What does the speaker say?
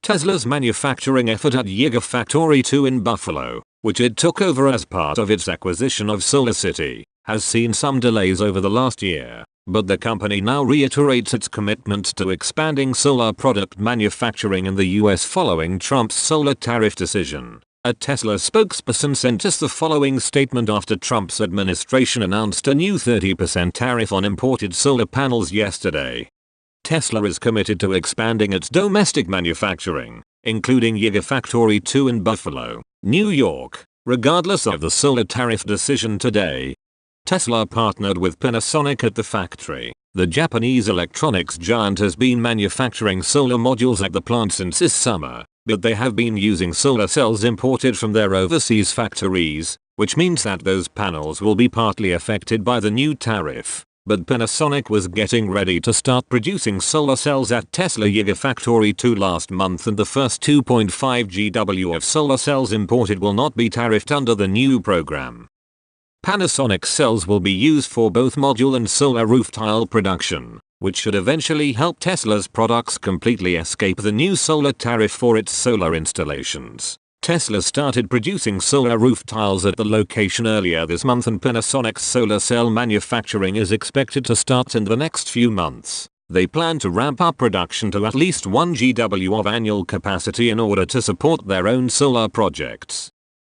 Tesla's manufacturing effort at Gigafactory 2 in Buffalo, which it took over as part of its acquisition of SolarCity, has seen some delays over the last year, but the company now reiterates its commitment to expanding solar product manufacturing in the US following Trump's solar tariff decision. A Tesla spokesperson sent us the following statement after Trump's administration announced a new 30% tariff on imported solar panels yesterday. Tesla is committed to expanding its domestic manufacturing, including Gigafactory 2 in Buffalo, New York, regardless of the solar tariff decision today. Tesla partnered with Panasonic at the factory. The Japanese electronics giant has been manufacturing solar modules at the plant since this summer, but they have been using solar cells imported from their overseas factories, which means that those panels will be partly affected by the new tariff. But Panasonic was getting ready to start producing solar cells at Tesla Gigafactory 2 last month, and the first 2.5 GW of solar cells imported will not be tariffed under the new program. Panasonic cells will be used for both module and solar roof tile production, which should eventually help Tesla's products completely escape the new solar tariff for its solar installations. Tesla started producing solar roof tiles at the location earlier this month, and Panasonic's solar cell manufacturing is expected to start in the next few months. They plan to ramp up production to at least 1 GW of annual capacity in order to support their own solar projects.